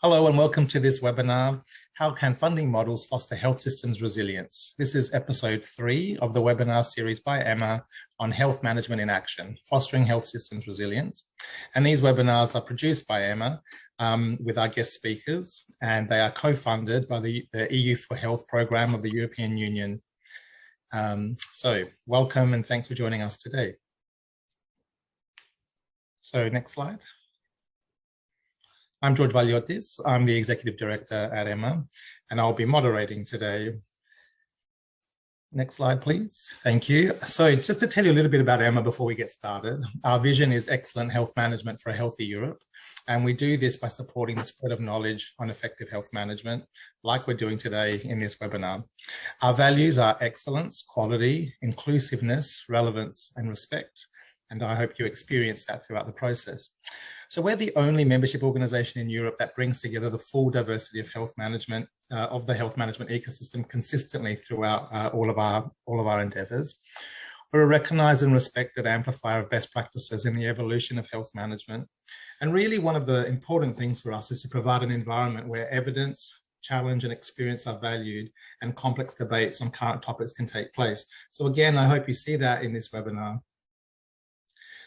Hello and welcome to this webinar, How Can Funding Models Foster Health Systems Resilience? This is episode 3 of the webinar series by Emma on Health Management in Action, Fostering Health Systems Resilience. And these webinars are produced by Emma with our guest speakers, and they are co-funded by the EU for Health program of the European Union. So welcome and thanks for joining us today. So next slide. I'm George Valiotis. I'm the Executive Director at Emma, and I'll be moderating today. Next slide, please. Thank you. So just to tell you a little bit about Emma before we get started, our vision is excellent health management for a healthy Europe. And we do this by supporting the spread of knowledge on effective health management, like we're doing today in this webinar. Our values are excellence, quality, inclusiveness, relevance, and respect. And I hope you experience that throughout the process. So we're the only membership organization in Europe that brings together the full diversity of health management, of the health management ecosystem consistently throughout all of our endeavors. We're a recognized and respected amplifier of best practices in the evolution of health management. And really one of the important things for us is to provide an environment where evidence, challenge and experience are valued and complex debates on current topics can take place. So again, I hope you see that in this webinar.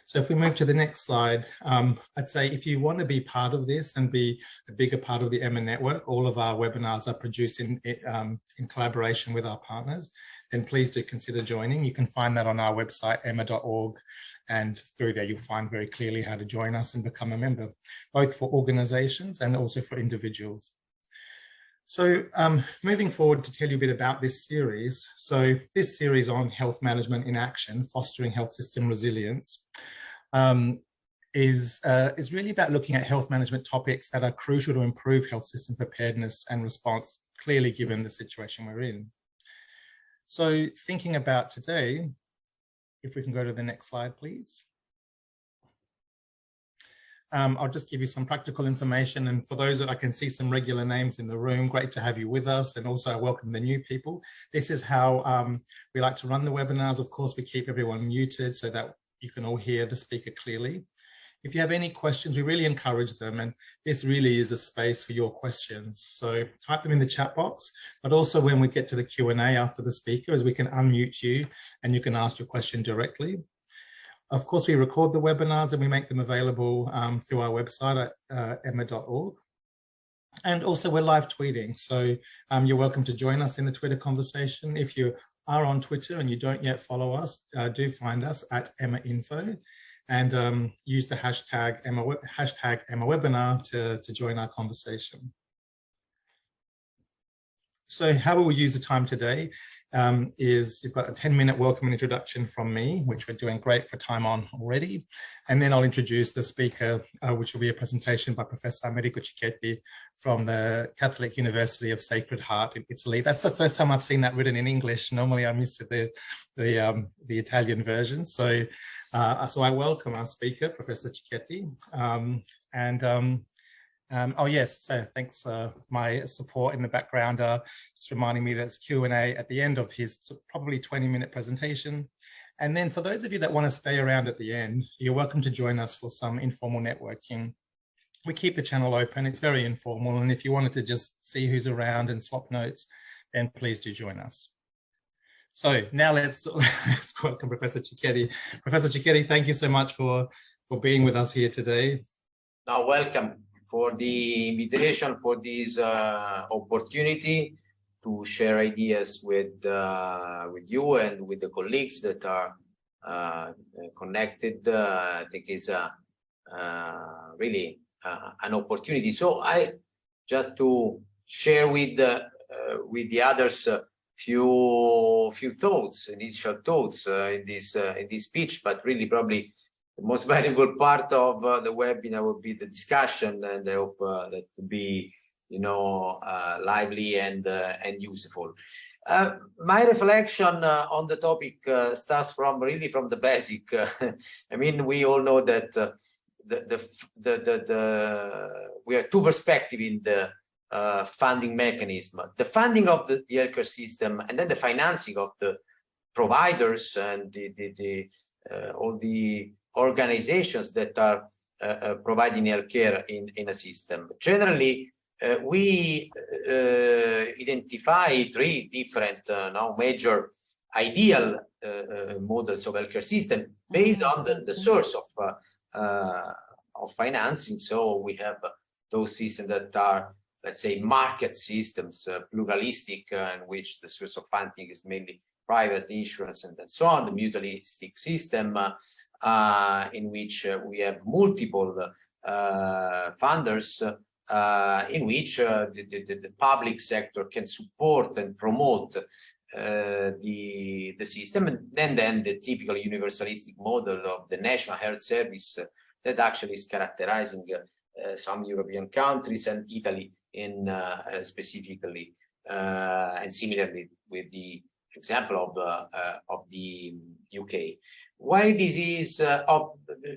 So if we move to the next slide, I'd say if you want to be part of this and be a bigger part of the Emma network, all of our webinars are produced in collaboration with our partners, then please do consider joining. You can find that on our website, emma.org, and through there you'll find very clearly how to join us and become a member, both for organizations and also for individuals. So moving forward to tell you a bit about this series. So this series on health management in action, fostering health system resilience, is really about looking at health management topics that are crucial to improve health system preparedness and response, clearly given the situation we're in. So thinking about today, if we can go to the next slide, please. I'll just give you some practical information, and for those that I can see some regular names in the room, great to have you with us, and also I welcome the new people. This is how we like to run the webinars. Of course, we keep everyone muted so that you can all hear the speaker clearly. If you have any questions, we really encourage them, and this really is a space for your questions. So type them in the chat box, but also when we get to the Q&A after the speaker, as we can unmute you and you can ask your question directly. Of course, we record the webinars and we make them available through our website at emma.org. And also we're live tweeting. So you're welcome to join us in the Twitter conversation. If you are on Twitter and you don't yet follow us, do find us at EmmaInfo and use the hashtag EmmaWebinar to join our conversation. So how we will use the time today is you've got a 10-minute welcome and introduction from me, which we're doing great for time on already. And then I'll introduce the speaker, which will be a presentation by Professor Americo Cicchetti from the Catholic University of Sacred Heart in Italy. That's the first time I've seen that written in English. Normally I'm used to the Italian version. So I welcome our speaker, Professor Cicchetti. Oh yes, so thanks my support in the background, just reminding me that's Q&A at the end of his probably 20-minute presentation. And then for those of you that want to stay around at the end, you're welcome to join us for some informal networking. We keep the channel open, it's very informal, and if you wanted to just see who's around and swap notes, then please do join us. So now let's welcome Professor Cicchetti. Professor Cicchetti, thank you so much for being with us here today. Welcome for the invitation, for this opportunity to share ideas with you and with the colleagues that are connected. I think is really an opportunity. So I just to share with the others few thoughts, initial thoughts in this speech, but really probably the most valuable part of the webinar will be the discussion, and I hope that will be, lively and useful. My reflection on the topic starts from the basic. I mean, we all know that we have two perspectives in the funding mechanism: the funding of the healthcare system, and then the financing of the providers and all the organizations that are providing healthcare in a system. Generally, we identify three different now major ideal models of healthcare system based on the source of financing. So we have those systems that are, let's say, market systems, pluralistic, in which the source of funding is mainly private insurance and so on. The mutualistic system, in which we have multiple funders, in which the public sector can support and promote the system, and then the typical universalistic model of the National Health Service that actually is characterizing some European countries and Italy in specifically, and similarly with the example of the UK. Why this is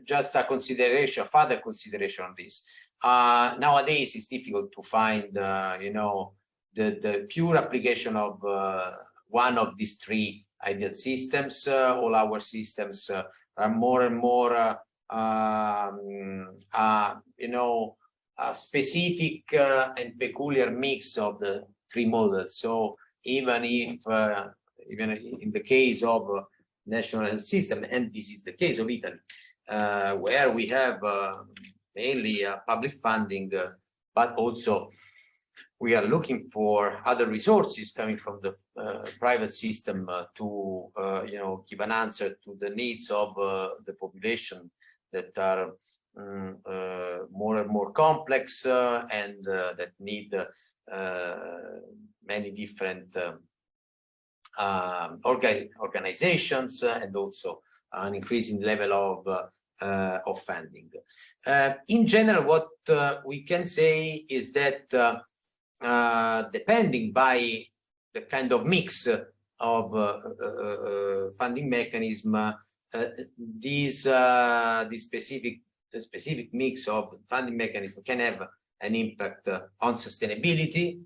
just a consideration, further consideration on this. Nowadays, it's difficult to find, you know, the pure application of one of these three ideal systems. All our systems are more and more, you know, a specific and peculiar mix of the three models. So even if, even in the case of national health system, and this is the case of Italy, where we have mainly public funding, but also we are looking for other resources coming from the private system to, you know, give an answer to the needs of the population that are more and more complex and that need many different organizations and also an increasing level of funding. In general, what we can say is that depending by the kind of mix of funding mechanism, this specific mix of funding mechanism can have an impact on sustainability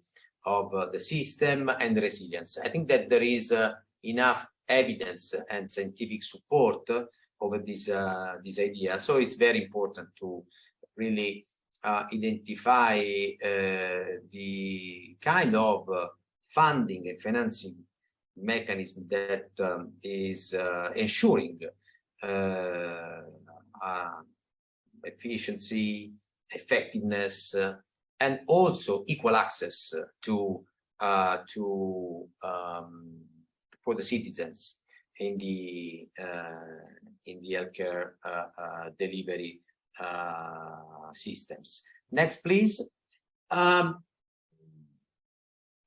of the system and resilience. I think that there is enough evidence and scientific support over this idea. So it's very important to really identify the kind of funding and financing mechanism that is ensuring efficiency, effectiveness, and also equal access to for the citizens in the healthcare delivery systems. Next, please.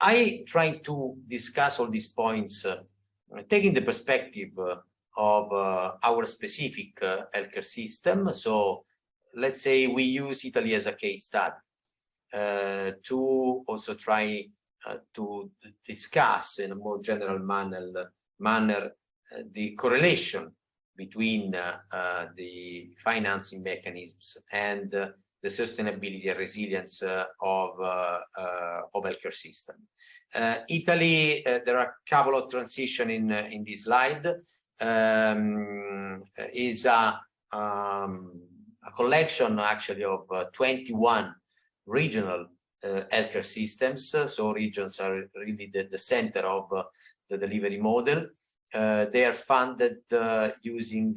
I try to discuss all these points taking the perspective of our specific healthcare system. So let's say we use Italy as a case study to also try to discuss in a more general manner the correlation between the financing mechanisms and the sustainability and resilience of healthcare system. Italy, there are a couple of transitions in this slide. Is a collection actually of 21 regional healthcare systems. So regions are really the center of the delivery model. They are funded using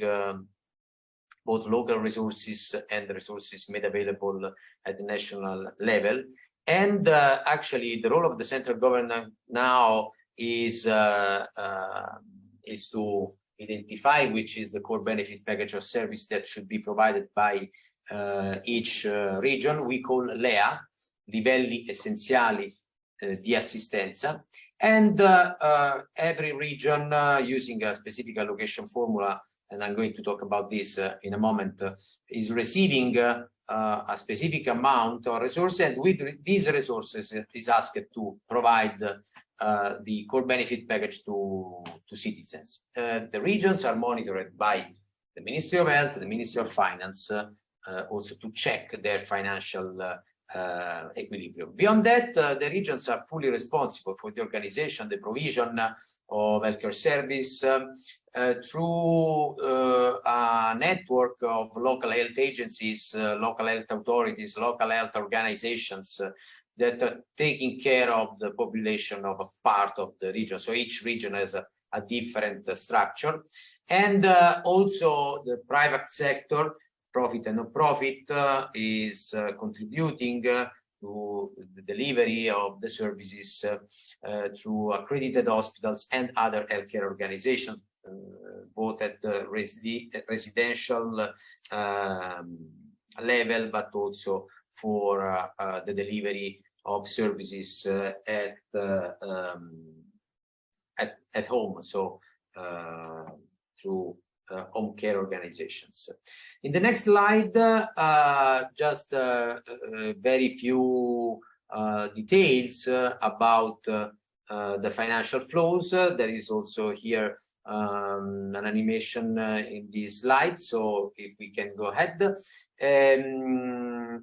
both local resources and resources made available at the national level. And actually, the role of the central government now is to identify which is the core benefit package of service that should be provided by each region. We call LEA, livelli essenziali di assistenza. And every region using a specific allocation formula, and I'm going to talk about this in a moment, is receiving a specific amount of resources, and with these resources is asked to provide the core benefit package to citizens. The regions are monitored by the Ministry of Health, the Ministry of Finance, also to check their financial equilibrium. Beyond that, the regions are fully responsible for the organization, the provision of healthcare service through a network of local health agencies, local health authorities, local health organizations that are taking care of the population of a part of the region. So each region has a different structure. And also the private sector, profit and non-profit, is contributing to the delivery of the services through accredited hospitals and other healthcare organizations, both at the residential level, but also for the delivery of services at home, so through home care organizations. In the next slide, just very few details about the financial flows. There is also here an animation in this slide, so if we can go ahead.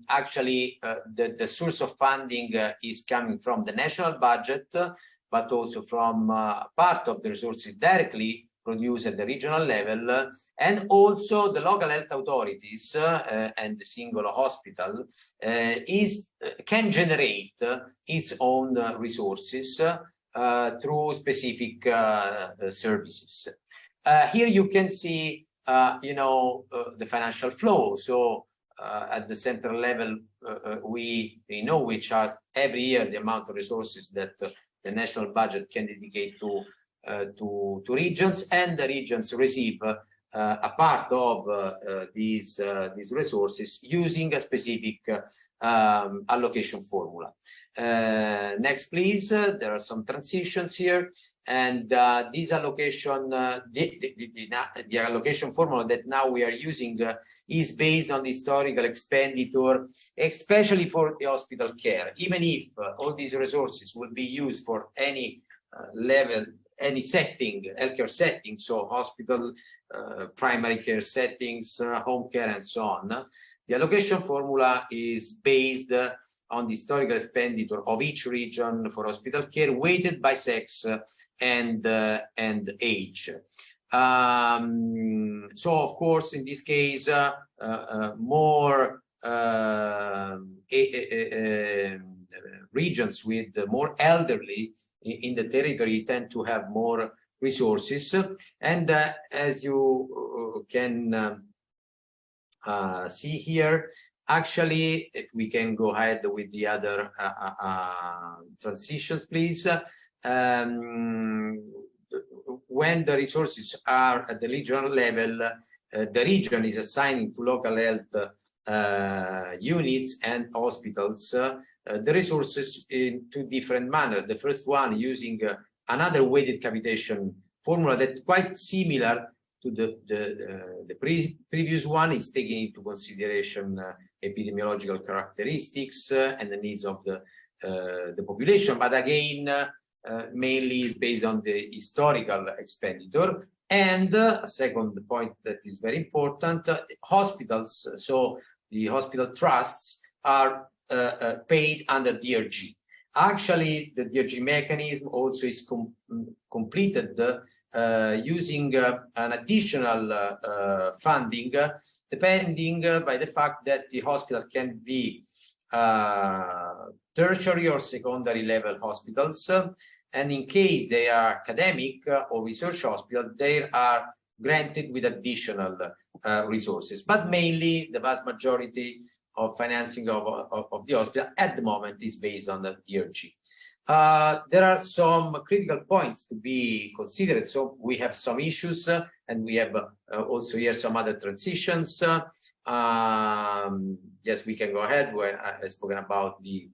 Actually, the source of funding is coming from the national budget, but also from part of the resources directly produced at the regional level, and also the local health authorities and the single hospital can generate its own resources through specific services. Here you can see, the financial flow. So at the central level, we know which are every year the amount of resources that the national budget can dedicate to regions, and the regions receive a part of these resources using a specific allocation formula. Next, please. There are some transitions here, and this allocation, the allocation formula that now we are using is based on the historical expenditure, especially for the hospital care. Even if all these resources will be used for any level, any setting, healthcare setting, so hospital, primary care settings, home care, and so on. The allocation formula is based on the historical expenditure of each region for hospital care, weighted by sex and age. So, of course, in this case, more regions with more elderly in the territory tend to have more resources, and as you can see here, actually, if we can go ahead with the other transitions, please. When the resources are at the regional level, the region is assigning to local health units and hospitals the resources in two different manners. The first one using another weighted capitation formula that's quite similar to the previous one, is taking into consideration epidemiological characteristics and the needs of the population, but again, mainly is based on the historical expenditure. And a second point that is very important, hospitals, so the hospital trusts are paid under DRG. Actually, the DRG mechanism also is completed using an additional funding, depending by the fact that the hospital can be tertiary or secondary level hospitals, and in case they are academic or research hospital, they are granted with additional resources. But mainly, the vast majority of financing of the hospital at the moment is based on the DRG. There are some critical points to be considered. So we have some issues, and we have also here some other transitions. Yes, we can go ahead. Where I spoken about the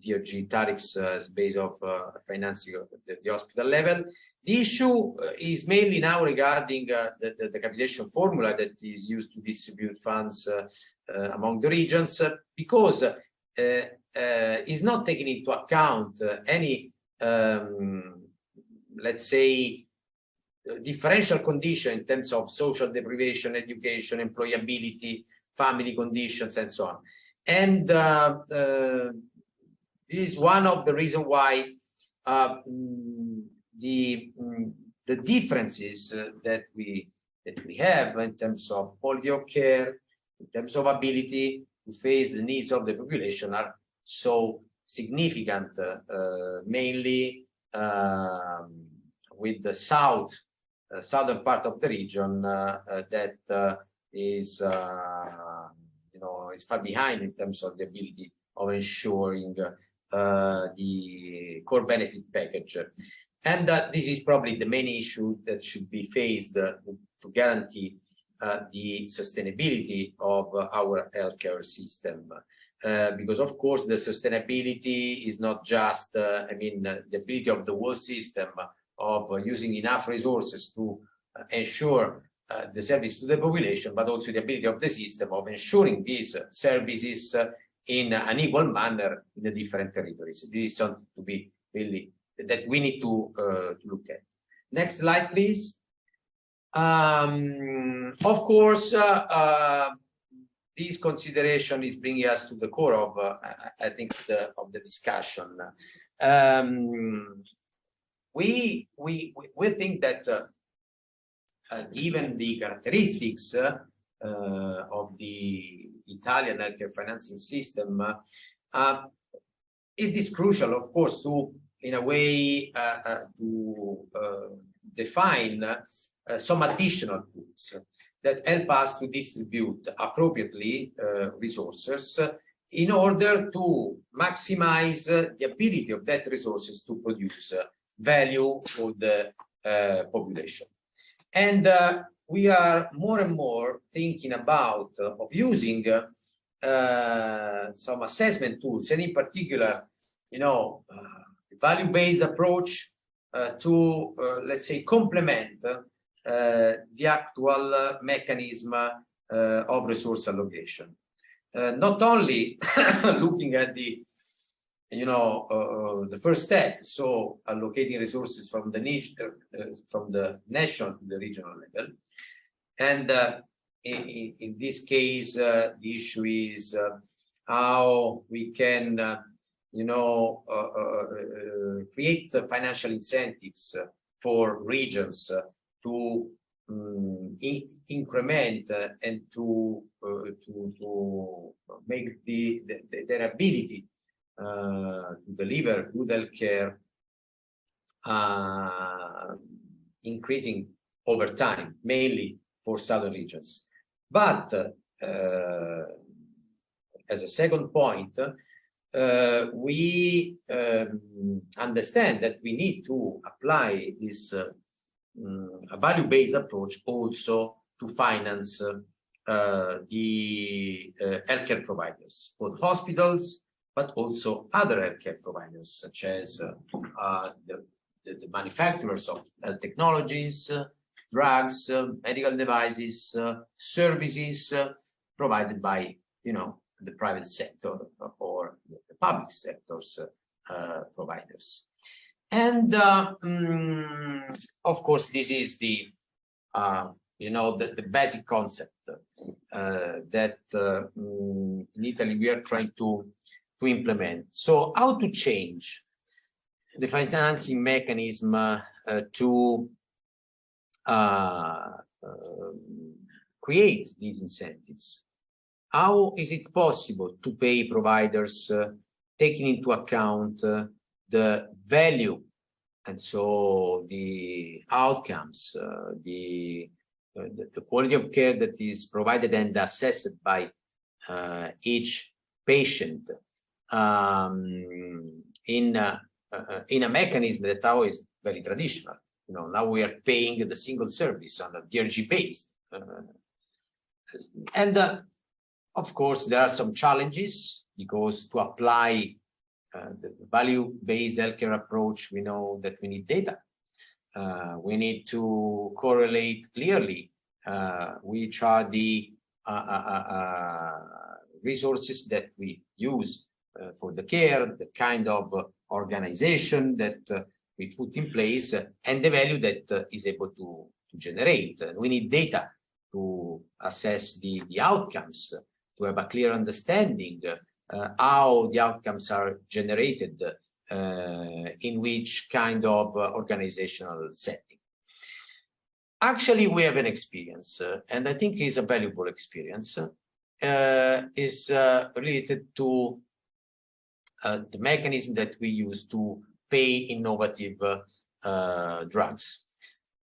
DRG tariffs as base of financing of the hospital level. The issue is mainly now regarding the capitation formula that is used to distribute funds among the regions, because is not taking into account any, let's say, differential condition in terms of social deprivation, education, employability, family conditions, and so on. And this is one of the reasons why the differences that we have in terms of quality of care, in terms of ability to face the needs of the population, are so significant, mainly with the southern part of the region that is is far behind in terms of the ability of ensuring the core benefit package. And this is probably the main issue that should be faced to guarantee the sustainability of our healthcare system. Because of course the sustainability is not just, the ability of the whole system of using enough resources to ensure the service to the population, but also the ability of the system of ensuring these services in an equal manner in the different territories. This is something to be really that we need to look at. Next slide, please. Of course, this consideration is bringing us to the core of, I think, of the discussion. We think that given the characteristics of the Italian healthcare financing system, it is crucial, of course, to, in a way, to define some additional tools that help us to distribute appropriately resources in order to maximize the ability of that resources to produce value for the population. And we are more and more thinking about of using some assessment tools, and in particular, value-based approach to, let's say, complement the actual mechanism of resource allocation. Not only looking at the first step, so allocating resources from the national to the regional level, and in this case, the issue is how we can, create financial incentives for regions to increment and to make their ability to deliver good healthcare increasing over time, mainly for southern regions. But as a second point, we understand that we need to apply this a value-based approach also to finance the healthcare providers, both hospitals, but also other healthcare providers, such as the manufacturers of health technologies, drugs, medical devices, services provided by, the private sector or the public sector's providers. And of course, this is the the basic concept that in Italy we are trying to implement. So how to change the financing mechanism to create these incentives? How is it possible to pay providers taking into account the value and so the outcomes, the quality of care that is provided and assessed by each patient in a mechanism that now is very traditional. Now we are paying the single service on a DRG based, and of course there are some challenges, because to apply the value-based healthcare approach, we know that we need data. We need to correlate clearly which are the resources that we use for the care, the kind of organization that we put in place, and the value that is able to generate. We need data to assess the outcomes, to have a clear understanding how the outcomes are generated in which kind of organizational setting. Actually, we have an experience, and I think it's a valuable experience, is related to the mechanism that we use to pay innovative drugs.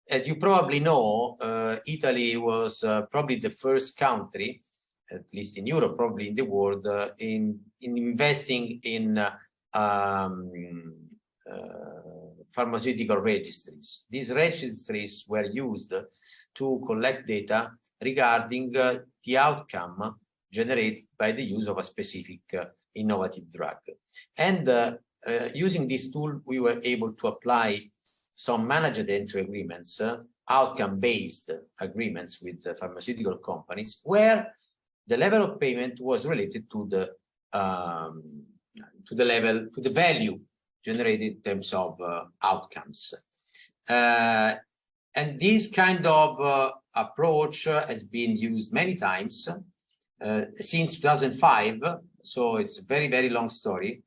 As you probably know, Italy was probably the first country, at least in Europe, probably in the world, in investing in pharmaceutical registries. These registries were used to collect data regarding the outcome generated by the use of a specific innovative drug. And using this tool, we were able to apply some managed entry agreements, outcome-based agreements with the pharmaceutical companies, where the level of payment was related to the value generated in terms of outcomes. And this kind of approach has been used many times since 2005. So it's a very, very long story.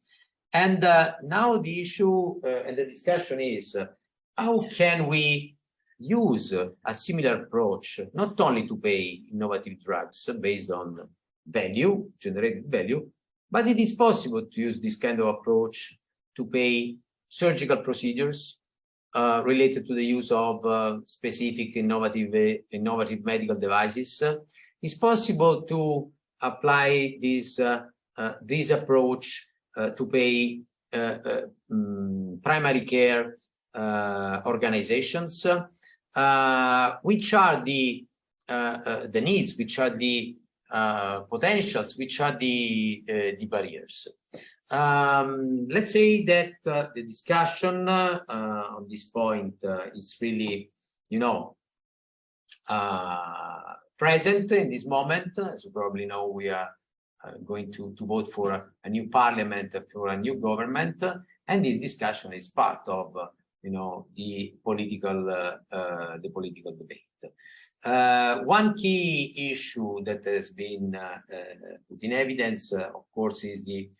And now the issue and the discussion is, how can we use a similar approach, not only to pay innovative drugs based on value, generated value, but it is possible to use this kind of approach to pay surgical procedures related to the use of specific innovative medical devices. It's possible to apply this approach to pay primary care organizations, which are the needs, which are the potentials, which are the barriers. Let's say that the discussion on this point is really, present in this moment. As you probably know, we are going to vote for a new parliament, for a new government, and this discussion is part of the political debate. One key issue that has been put in evidence, of course, is the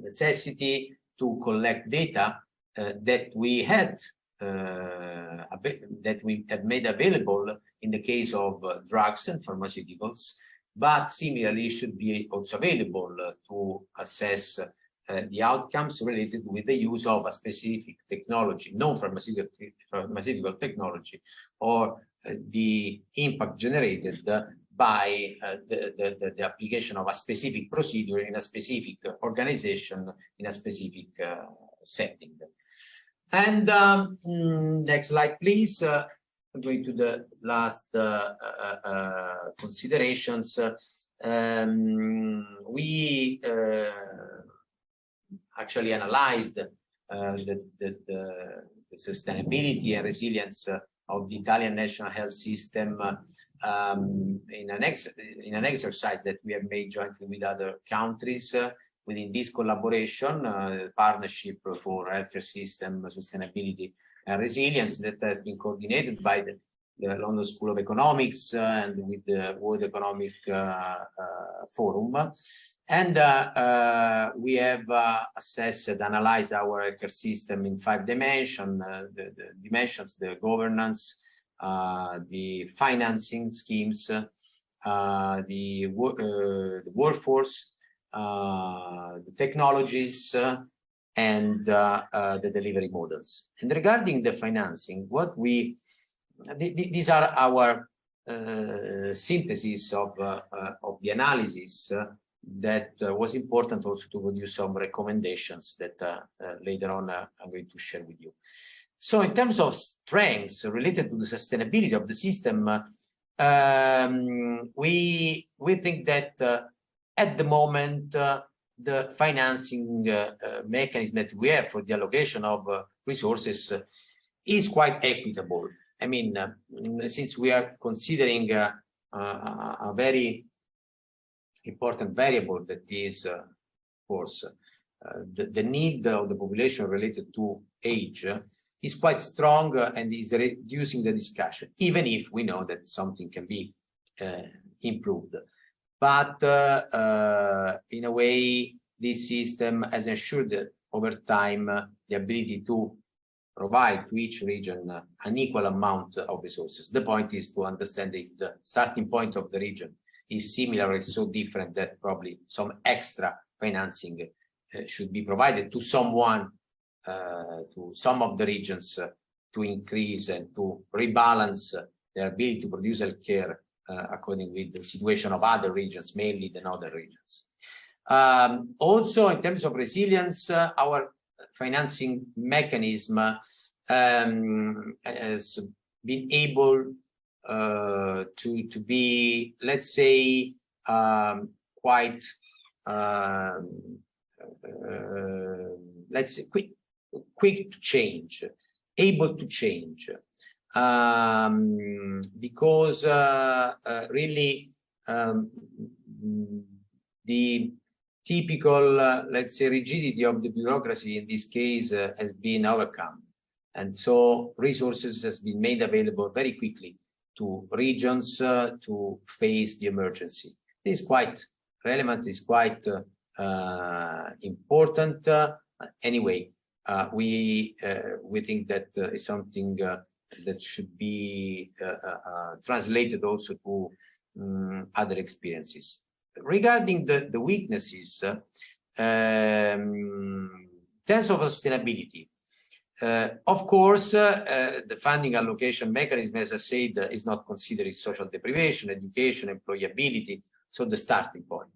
necessity to collect data that we had that we have made available in the case of drugs and pharmaceuticals, but similarly should be also available to assess the outcomes related with the use of a specific technology, non-pharmaceutical technology, or the impact generated by the application of a specific procedure in a specific organization, in a specific setting. And next slide, please. Going to the last considerations. We actually analyzed the sustainability and resilience of the Italian national health system in an exercise that we have made jointly with other countries. Within this collaboration, partnership for healthcare system sustainability and resilience that has been coordinated by the London School of Economics and with the World Economic Forum. And we have assessed and analyzed our healthcare system in 5 dimensions, the governance, the financing schemes, the workforce, the technologies, and the delivery models. And regarding the financing, these are our synthesis of the analysis that was important also to produce some recommendations that later on I'm going to share with you. So in terms of strengths related to the sustainability of the system, we think that at the moment, the financing mechanism that we have for the allocation of resources is quite equitable. I mean, since we are considering a very important variable that is, of course, the need of the population related to age is quite strong and is reducing the discussion, even if we know that something can be improved. But in a way, this system has ensured over time the ability to provide to each region an equal amount of resources. The point is to understand if the starting point of the region is similar or is so different that probably some extra financing should be provided to someone, to some of the regions to increase and to rebalance their ability to produce healthcare according with the situation of other regions, mainly the northern regions. Also, in terms of resilience, our financing mechanism has been able to be, let's say, quite, let's say, quick to change, able to change, because really the typical, let's say, rigidity of the bureaucracy in this case has been overcome. And so resources has been made available very quickly to regions to face the emergency. This is quite relevant, is quite important. Anyway, we think that is something that should be translated also to other experiences. Regarding the weaknesses, in terms of sustainability, of course, the funding allocation mechanism, as I said, is not considering social deprivation, education, employability. So the starting point,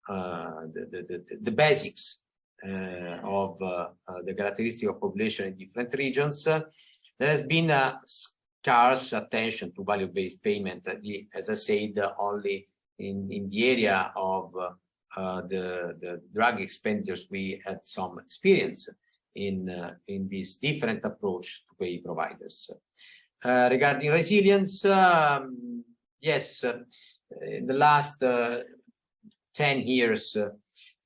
the basics of the characteristic of population in different regions. There has been a scarce attention to value-based payment, as I said, only in the area of the drug expenditures. We had some experience in this different approach to pay providers. Regarding resilience, yes, in the last 10 years,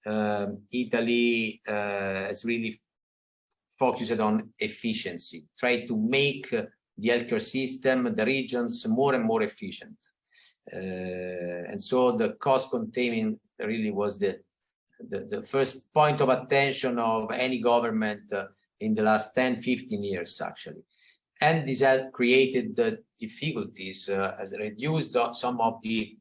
Italy has really focused on efficiency, tried to make the healthcare system, the regions, more and more efficient. And so the cost containment really was the first point of attention of any government in the last 10, 15 years, actually. And this has created the difficulties, has reduced some of the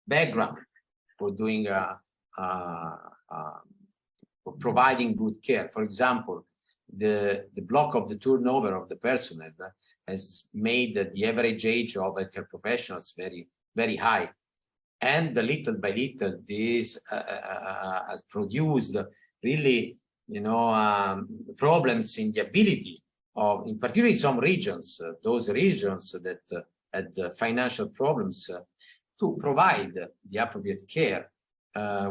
background for doing for providing good care. For example, the block of the turnover of the personnel has made the average age of healthcare professionals very, very high. And little by little, this has produced really, problems in the ability of, in particular, some regions, those regions that had financial problems, to provide the appropriate care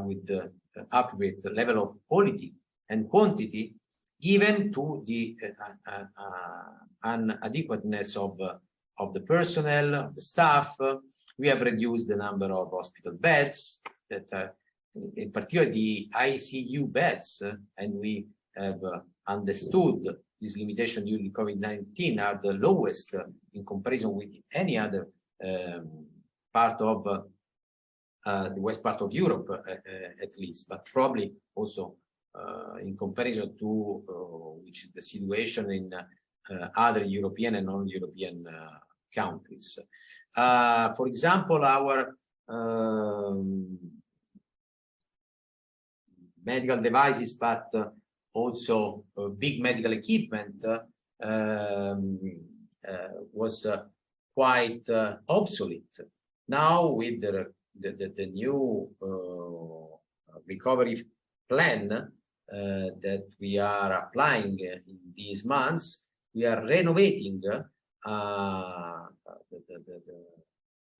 with the appropriate level of quality and quantity, given to the inadequateness of the personnel, of the staff. We have reduced the number of hospital beds, that in particular the ICU beds, and we have understood this limitation during COVID-19 are the lowest in comparison with any other part of the west part of Europe, at least, but probably also in comparison to which is the situation in other European and non-European countries. For example, our medical devices, but also big medical equipment was quite obsolete. Now, with the new recovery plan that we are applying in these months, we are renovating the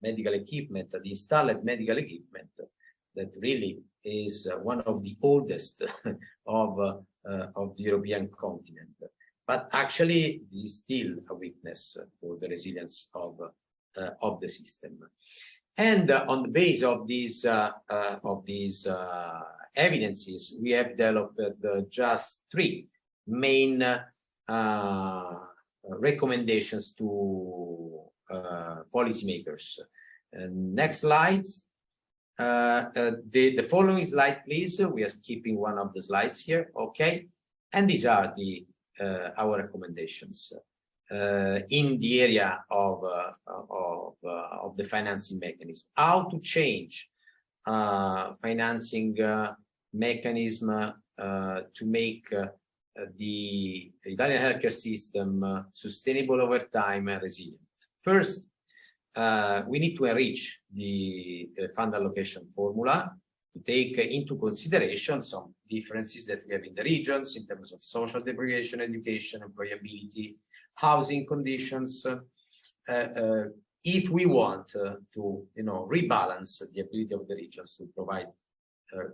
medical equipment, the installed medical equipment that really is one of the oldest of the European continent. But actually, this is still a weakness for the resilience of the system. And on the base of these evidences, we have developed just 3 main recommendations to policymakers. Next slides. The following slide, please. We are skipping one of the slides here. Okay, and these are our recommendations. in the area of the financing mechanism. How to change financing mechanism to make the Italian healthcare system sustainable over time and resilient. First, we need to enrich the fund allocation formula to take into consideration some differences that we have in the regions in terms of social deprivation, education, employability, housing conditions. If we want to, rebalance the ability of the regions to provide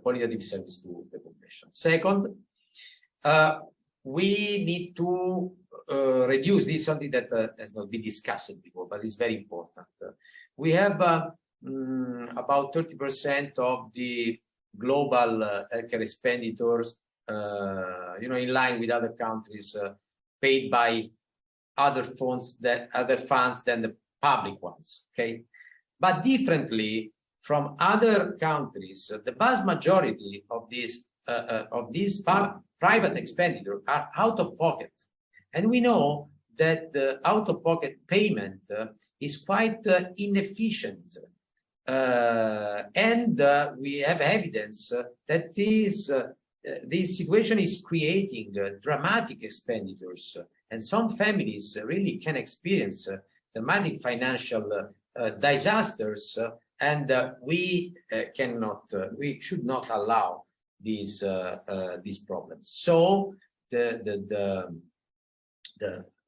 qualitative service to the population. Second, we need to reduce this, something that has not been discussed before, but is very important. We have about 30% of the global healthcare expenditures, in line with other countries, paid by other funds than the public ones. Okay, but differently from other countries, the vast majority of these private expenditure are out of pocket, and we know that the out of pocket payment is quite inefficient, and we have evidence that this situation is creating dramatic expenditures, and some families really can experience dramatic financial disasters, and we should not allow these problems. So the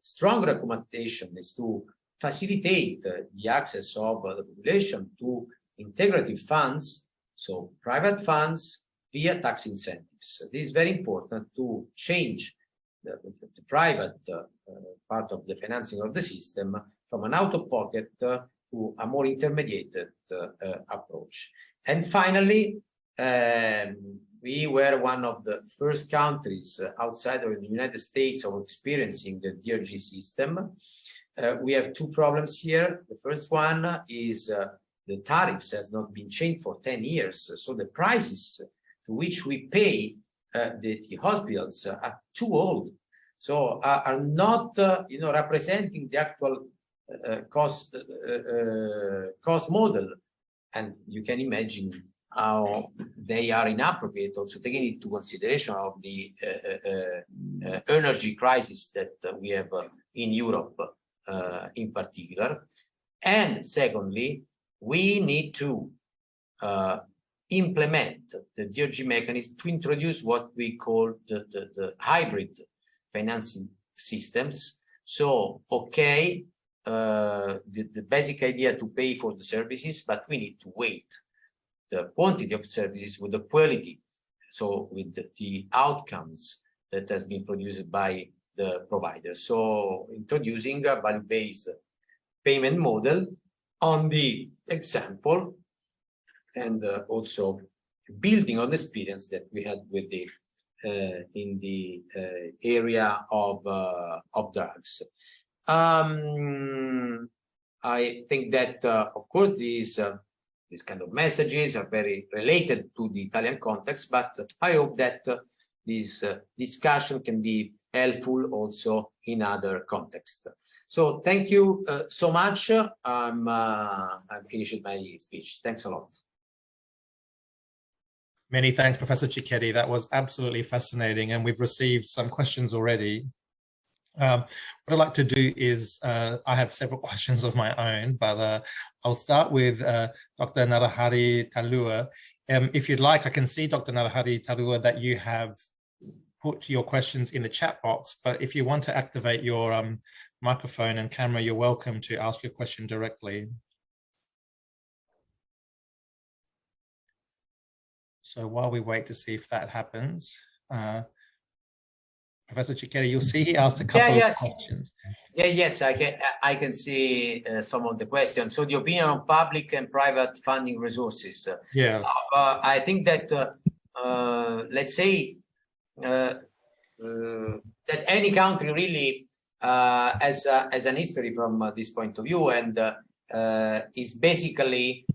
strong recommendation is to facilitate the access of the population to integrative funds, so private funds via tax incentives. This is very important to change the private part of the financing of the system from an out-of-pocket to a more intermediated approach. And finally, we were one of the first countries outside of the United States of experiencing the DRG system. We have two problems here. The first one is the tariffs has not been changed for 10 years. So the prices to which we pay the hospitals are too old. So are not, representing the actual cost model. And you can imagine how they are inappropriate, also taking into consideration of the energy crisis that we have in Europe in particular. And secondly, we need to implement the DRG mechanism to introduce what we call the hybrid financing systems. So, okay, the basic idea to pay for the services, but we need to weight the quantity of services with the quality, so with the outcomes that has been produced by the provider. So introducing a value-based payment model on the example, and also building on the experience that we had with the in the area of drugs. I think that of course these kind of messages are very related to the Italian context, but I hope that this discussion can be helpful also in other contexts. So thank you so much. I've finished my speech. Thanks a lot. Many thanks, Professor Cicchetti. That was absolutely fascinating, and we've received some questions already. What I'd like to do is, I have several questions of my own, but I'll start with Dr. Narahari Talua. If you'd like, I can see, Dr. Narahari Talua, that you have put your questions in the chat box, but if you want to activate your microphone and camera, you're welcome to ask your question directly. So while we wait to see if that happens, Professor Cicchetti, you'll see he asked a couple of questions. Yes, I can see some of the questions. So the opinion on public and private funding resources. Yeah. I think that let's say that any country really has an history from this point of view, and is basically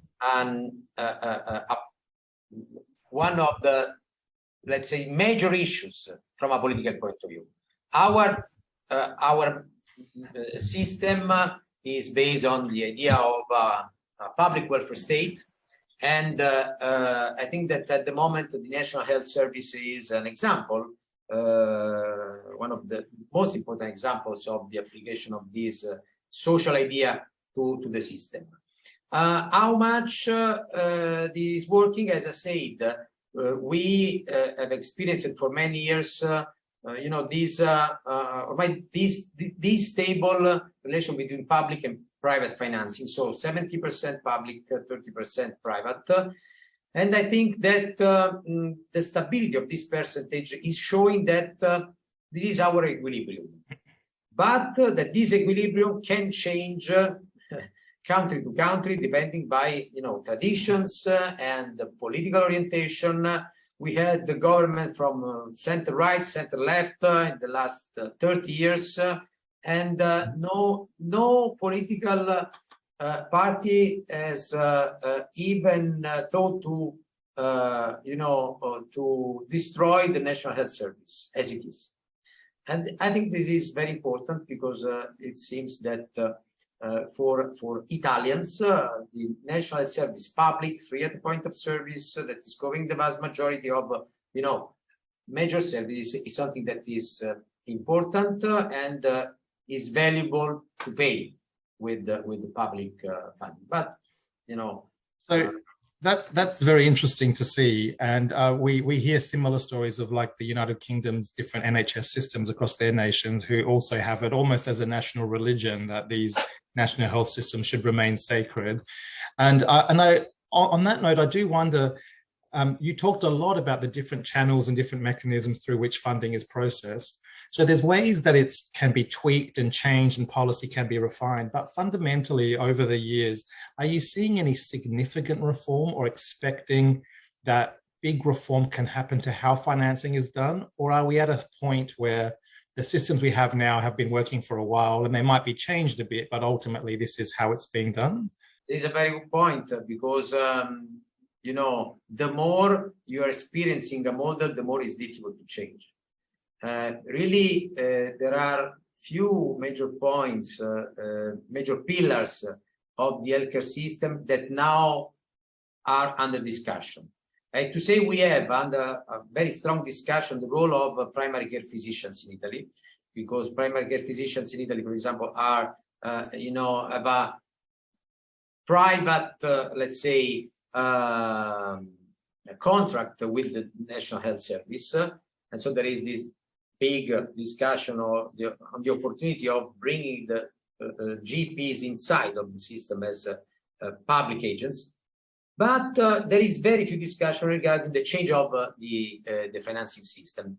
one of the, let's say, major issues from a political point of view. Our system is based on the idea of a public welfare state. And I think that at the moment, the National Health Service is an example, one of the most important examples of the application of this social idea to the system. How much this is working, as I said, we have experienced it for many years. You know, this stable relation between public and private financing. So 70% public, 30% private. And I think that the stability of this percentage is showing that this is our equilibrium. But that this equilibrium can change country to country, depending by, you know, traditions and the political orientation. We had the government from center right, center left in the last 30 years, and no political party has even thought to, you know, to destroy the National Health Service as it is. And I think this is very important because it seems that for Italians, the National Health Service, public, free at the point of service, that is covering the vast majority of, you know, major services, is something that is important and is valuable to pay with the public funding. But, you know, so that's very interesting to see, and we hear similar stories of like the United Kingdom's different NHS systems across their nations, who also have it almost as a national religion that these national health systems should remain sacred. And I, on that note, I do wonder, you talked a lot about the different channels and different mechanisms through which funding is processed. So there's ways that it can be tweaked and changed and policy can be refined, but fundamentally over the years, are you seeing any significant reform or expecting that big reform can happen to how financing is done? Or are we at a point where the systems we have now have been working for a while and they might be changed a bit, but ultimately this is how it's being done? It's a very good point because, you know, the more you are experiencing a model, the more it's difficult to change. Really, there are few major points, major pillars of the healthcare system that now are under discussion. To say we have under a very strong discussion the role of primary care physicians in Italy, because primary care physicians in Italy, for example, are, you know, have a private, let's say, a contract with the National Health Service. And so there is this big discussion on the opportunity of bringing the GPs inside of the system as public agents. But there is very few discussion regarding the change of the financing system.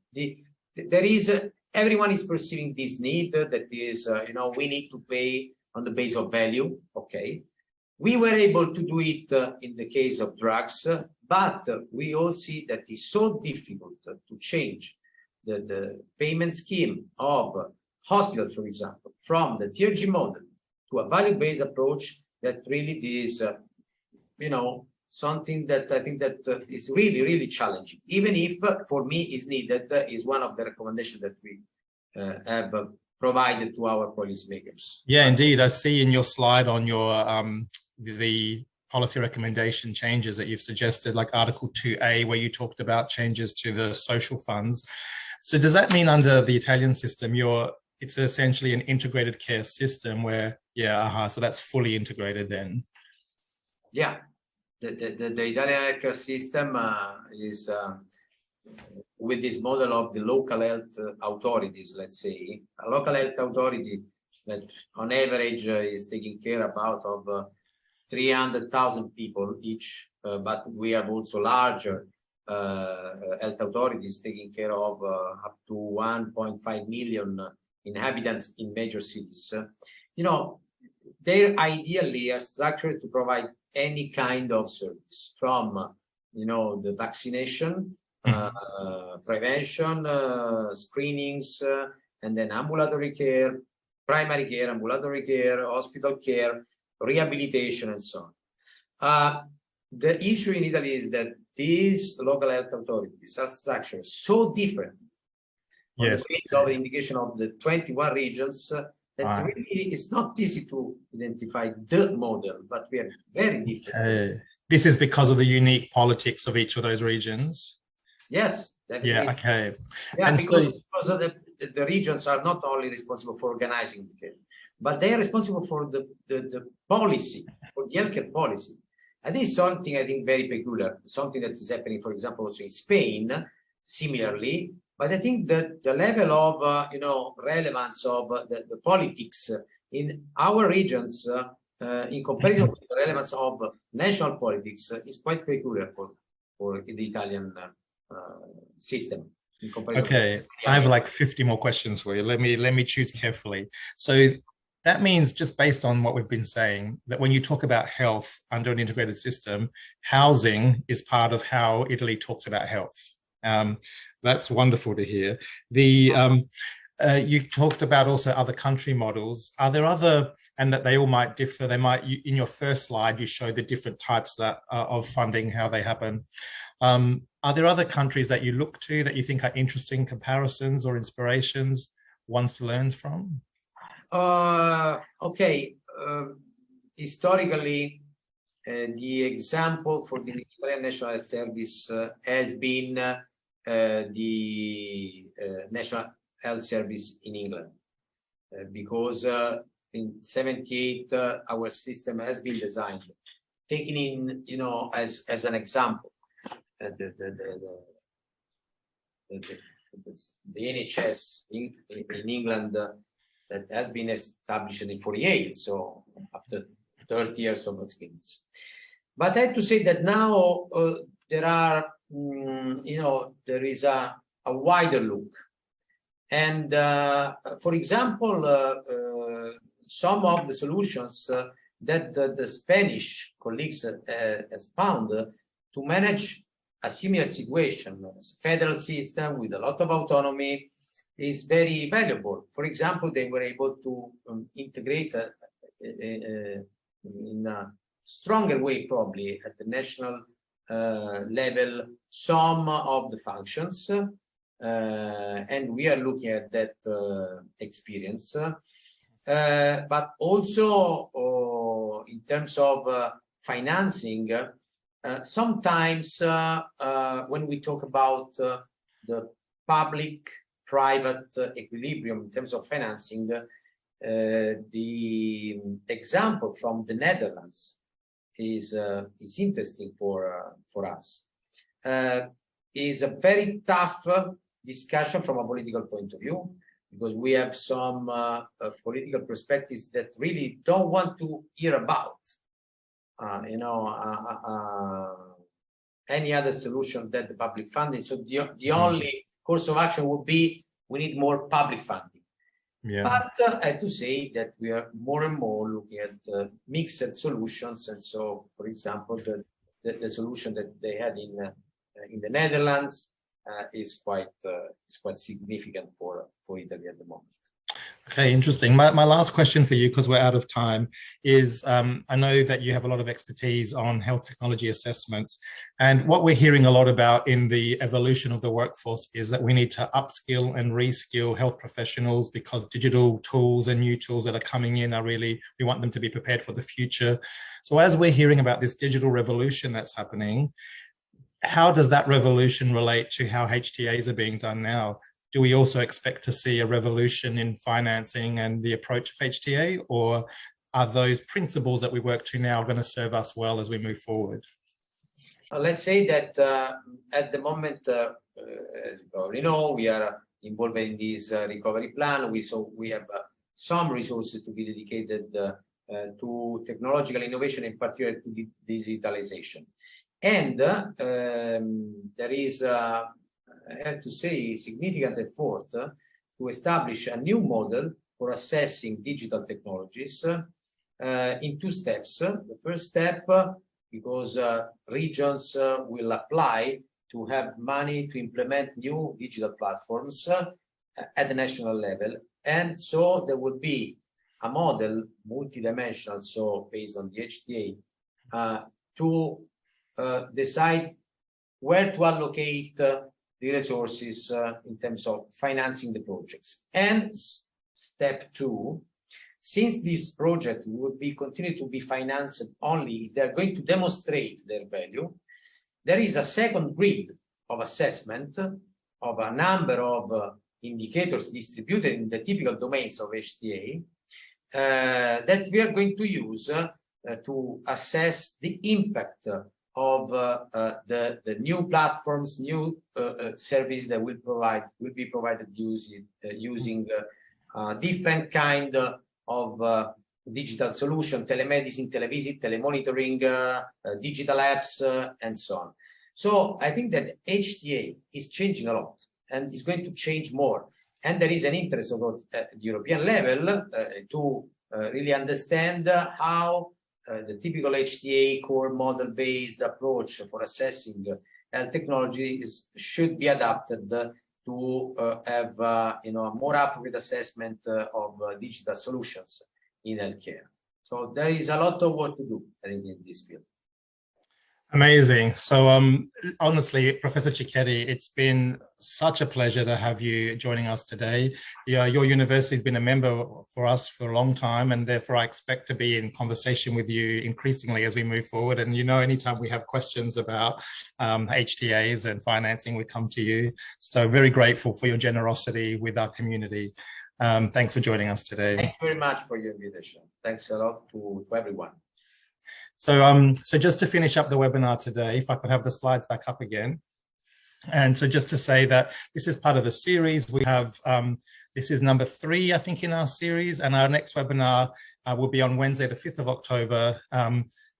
Everyone is perceiving this need that is, you know, we need to pay on the base of value. Okay. We were able to do it in the case of drugs, but we all see that it's so difficult to change the payment scheme of hospitals, for example, from the TRG model to a value-based approach that really is, you know, something that I think that is really, really challenging, even if for me is needed, is one of the recommendations that we have provided to our policymakers. Yeah, indeed. I see in your slide on your the policy recommendation changes that you've suggested, like Article 2A, where you talked about changes to the social funds. So does that mean under the Italian system, it's essentially an integrated care system where, so that's fully integrated then? Yeah, the Italian care system is with this model of the local health authorities, let's say, a local health authority that on average is taking care about of 300,000 people each, but we have also larger health authorities taking care of up to 1.5 million inhabitants in major cities. You know, they ideally are structured to provide any kind of service, from, you know, the vaccination, prevention, screenings, and then ambulatory care, primary care, ambulatory care, hospital care, rehabilitation, and so on. The issue in Italy is that these local health authorities are structured so different. Yes. On the basis of the indication of the 21 regions, that really it's not easy to identify the model, but we are very different. This is because of the unique politics of each of those regions. Yes, definitely. Yeah, okay. Yeah, and because of the regions are not only responsible for organizing the care, but they are responsible for the policy, for the healthcare policy. And this is something I think very peculiar, something that is happening, for example, also in Spain, similarly. But I think that the level of relevance of the politics in our regions, in comparison with the relevance of national politics, is quite peculiar for the Italian system. Okay, I have like 50 more questions for you. Let me choose carefully. So that means, just based on what we've been saying, that when you talk about health under an integrated system, housing is part of how Italy talks about health. That's wonderful to hear. You talked about also other country models. Are there other, and that they all might differ? They might, in your first slide, you showed the different types of funding, how they happen. Are there other countries that you look to that you think are interesting comparisons or inspirations, ones to learn from? Okay. Historically, the example for the Italian National Health Service has been the National Health Service in England, because in '78 our system has been designed, taken in, as an example, the NHS in England that has been established in '48, so after 30 years of experience. But I have to say that now there are, there is a wider look. And for example, some of the solutions that the Spanish colleagues has found to manage a similar situation, federal system with a lot of autonomy, is very valuable. For example, they were able to integrate in a stronger way, probably at the national level, some of the functions, and we are looking at that experience. But also in terms of financing, sometimes when we talk about the public-private equilibrium in terms of financing, the example from the Netherlands is interesting for us. Is a very tough discussion from a political point of view, because we have some political perspectives that really don't want to hear about any other solution than the public funding. So the only course of action would be, we need more public funding. Yeah. But I have to say that we are more and more looking at mixed solutions. And so, for example, the solution that they had in the Netherlands is quite significant for Italy at the moment. Okay, interesting. My last question for you, because we're out of time, is I know that you have a lot of expertise on health technology assessments, and what we're hearing a lot about in the evolution of the workforce is that we need to upskill and reskill health professionals, because digital tools and new tools that are coming in are really, we want them to be prepared for the future. So as we're hearing about this digital revolution that's happening, how does that revolution relate to how HTAs are being done now? Do we also expect to see a revolution in financing and the approach of HTA, or are those principles that we work to now going to serve us well as we move forward? Let's say that at the moment, as you probably know, we are involved in this recovery plan. We have some resources to be dedicated to technological innovation, in particular to digitalization. And there is, I have to say, significant effort to establish a new model for assessing digital technologies in two steps. The first step, because regions will apply to have money to implement new digital platforms at the national level. And so there will be a model, multidimensional, so based on the HTA, to decide where to allocate the resources in terms of financing the projects. And step two since this project would be continue to be financed only if they're going to demonstrate their value, there is a second grid of assessment of a number of indicators distributed in the typical domains of HTA that we are going to use to assess the impact of the new platforms, new services that will be provided using different kind of digital solution, telemedicine, televisit, telemonitoring, digital apps, and so on. So I think that HTA is changing a lot and is going to change more. And there is an interest at the European level to really understand how the typical HTA core model-based approach for assessing health technologies should be adapted to have a more appropriate assessment of digital solutions in healthcare. So there is a lot of work to do, I think, in this field. Amazing. So honestly, Professor Cicchetti, it's been such a pleasure to have you joining us today. Your university has been a member for us for a long time, and therefore I expect to be in conversation with you increasingly as we move forward. And anytime we have questions about HTAs and financing, we come to you. So very grateful for your generosity with our community. Thanks for joining us today. Thank you very much for your invitation. Thanks a lot to everyone. So just to finish up the webinar today, if I could have the slides back up again. And so just to say that this is part of a series. We have, this is number 3, I think, in our series. And our next webinar will be on Wednesday, the 5th of October.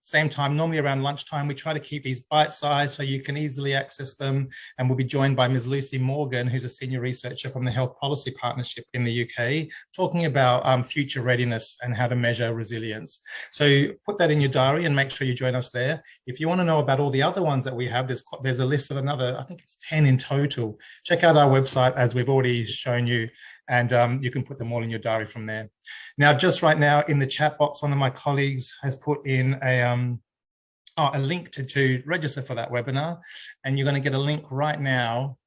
Same time, normally around lunchtime. We try to keep these bite-sized so you can easily access them. And we'll be joined by Ms. Lucy Morgan, who's a senior researcher from the Health Policy Partnership in the UK, talking about future readiness and how to measure resilience. So put that in your diary and make sure you join us there. If you want to know about all the other ones that we have, there's a list of another, I think it's 10 in total. Check out our website, as we've already shown you, and you can put them all in your diary from there. Now, just right now in the chat box, one of my colleagues has put in a link to register for that webinar, and you're going to get a link right now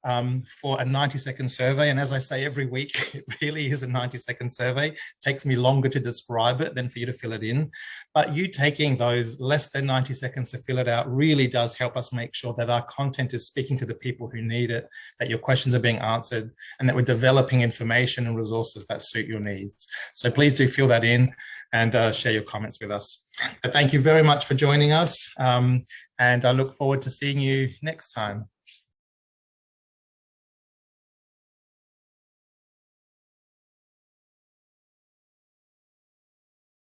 for a 90-second survey. And as I say every week, it really is a 90-second survey. It takes me longer to describe it than for you to fill it in. But you taking those less than 90 seconds to fill it out really does help us make sure that our content is speaking to the people who need it, that your questions are being answered, and that we're developing information and resources that suit your needs. So please do fill that in and share your comments with us. But thank you very much for joining us, and I look forward to seeing you next time.